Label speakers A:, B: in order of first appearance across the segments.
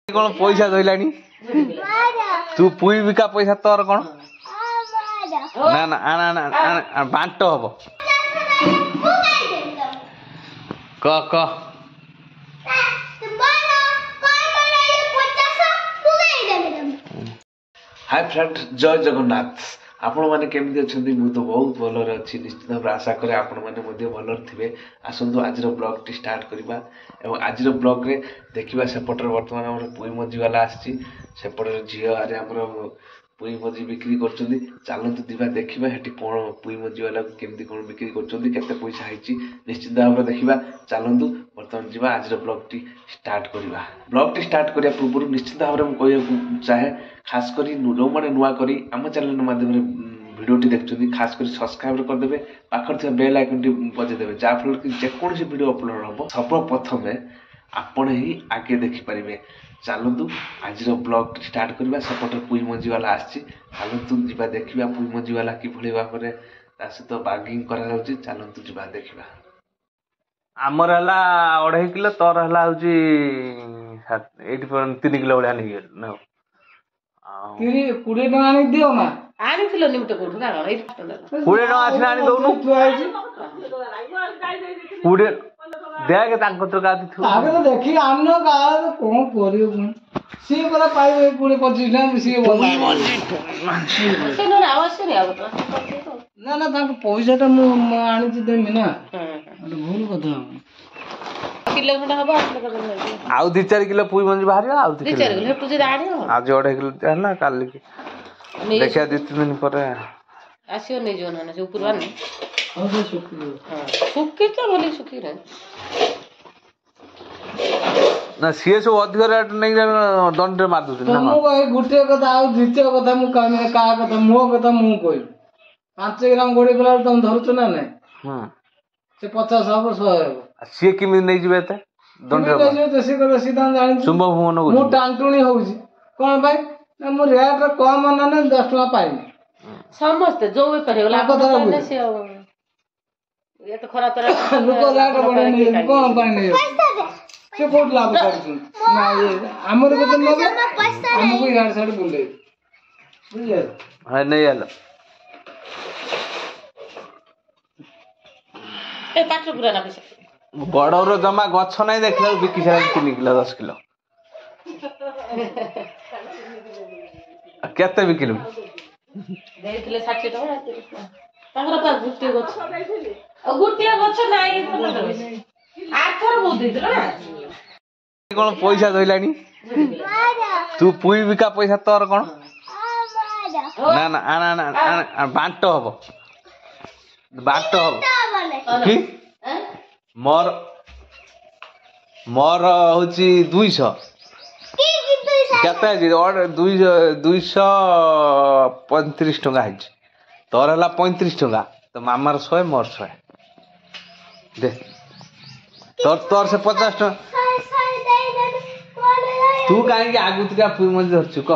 A: कौन पैसा धरलानी तू पुई बिका पैसा तोर कौन ना ना आना ना बांट हम क हाय फ्रेंड जय जगन्नाथ आपण मैंने केमती अच्छा मुझे तो बहुत भलर अच्छी निश्चित भाव आशा करे आपण मैंने भलर थे आसतु आज ब्लॉग टी स्टार्ट करवा और आज ब्लॉग रे देखा सेपटर बर्तमान आम पुई मझी वाला आसपटे झील आरे आम पुई मझी बिक्री कर चलतु दिवा देखा हेटी कौन पुई मझी वाला केमती कौन बिक्री करते पैसा है निश्चित भाव देखा चलतु बर्तमान जी आज ब्लॉग टी स्टार्ट करवा ब्लॉग टी स्टार्ट करने पूर्व निश्चित भाव में कहूँ चाहे खास कर जो मैंने नुआ करी आम चैनल माध्यम भिडियो देखते खास कर सब्सक्राइब करदे पाखर थी बेल आइकन टी बजेदेवे जहाँफल कि जेकोसी भिडियो अपलोड हम सर्वप्रथम आपण ही आगे देखिपारे चलतु आज ब्लॉग स्टार्ट करवा सेपटे पुई मझी वाला आसतु जा देखा पुई मझी वाला किभली भाव में सहित बार्गिंग करा चलतु जा देखा आमर है 2.5 किलो तोर है 3 किलो भाया नहीं
B: 20 टका आनी दियो ना
C: आनी थिलो निमते कोठु ना 20
A: टका आछना आनी दउनु 20 देख तांको तो का दिथु
B: आगे तो देखि आनो का कोन करियो सी कोला पाइबे पुणे 25 टाइम सी बोल
C: से न अवश्य नहीं आबो
B: ना ना तांको पैसा ता मु आनी छि देमी ना भूल कथा
C: किलो खंडा हबो आठ लगा नहीं
A: आउ 2-4 किलो पुई मंजी बाहर आउ
C: 2-4 किलो हेटु जे आनी
A: आज 2.5 किलो है ना काल की देखिया 2-3 दिन पर
C: आसियो नहीं जो ना से ऊपर वाने
B: हां से सुखी
C: हां सुखी तो बोली सुखी रे
A: ना सीए सब अधिक रेट नहीं दंड रे मार दु ना
B: मु कहि गुटे कथा आ द्वितीय कथा मु कामे का कथा मो कथा मु कहि 5 ग्राम गोड़ी गला तुम धरछ ना नहीं
A: हां
B: से 50 हबो 100 हबो
A: सीए किमि नहीं जिवे ते दंड रे
B: नहीं देसी कथा सीधा जानि
A: सुंभ भवन
B: मु टांटुणी होउची कोन भाई ना मु रेट रे कम ना 10 टका पाइनी
C: समस्त जो भी करे वाला
B: कथा
C: से ये तो खरा तरह
B: लोक रेट बने नहीं कोन पाइ नहीं से बहुत लाभ करछन ना ये हमर के तो लगे हमको यार साइड बोले बुझले
A: है नहीं आलो
C: ए पात्र पूरा ना पैसा
A: बड़र जमा गछ नहीं देखला बिकी सारा 3 किलो 10 किलो केते बिकिलु
C: देथिले 60 टका तांगर पा गुटे गछ नाही आथर बहुत देथिला ना
A: कौन पैसा धरलानी तू पुई बिका पैसा तोर कौन ना ना आना ना बांट हम कि मोर होची 200 केते 235 टका है तोर है 35 टका तो मामार 100 मोर 100 दे तोर से 50 टका तू कहीं आगु तुका पुई मझी धरछु क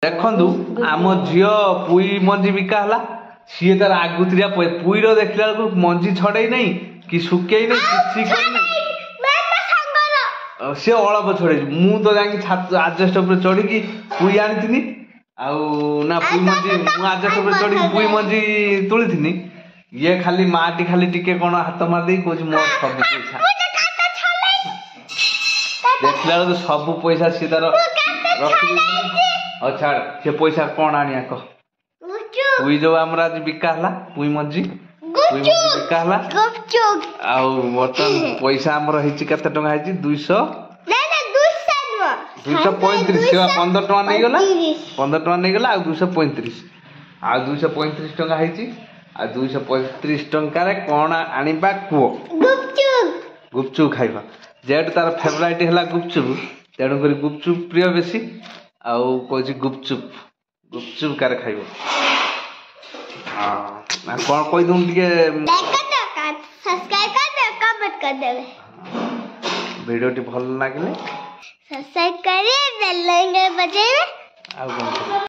A: देखु आम झील पुई मंजी बिका है सी तार आगुतिया पुईर देखला मंजी छड़े नहीं कि सुखे नहीं कि सी अल्प छड़े मु तो जाकि आजस्ट चढ़ी पुई आनी ना पुई मंजी आजस्ट चढ़ी पुई मंजी तुली ये खाली माटी खाली टिके कौन हाथ मारदे कह मोर सब पैसा देखला तो सब पैसा सी तार रखी छाड़ से पैसा कौन आनिया कह पुई जो आम आज बिका है पुई मझी बिका है बर्तमान पैसा आमर केते टका है 200 235 15 टका नहीं गला 15 टका नहीं गला 235 आ 235 टका है आ 235 टका कौन आनिबा कुओ गुपचुप खाइबा जेट तार फेवरेट है गुपचुप तेणु कर गुपचुप प्रिय बेसी आउ कहछि गुपचुप कार खाइबो हां कौन कहि दूं टिके सब्सक्राइब कर दे कमेंट कर देबे वीडियो टी भल लागिले
D: सब्सक्राइब करिए बेल आइकन बजाइए
A: ଆଉ କ'ଣ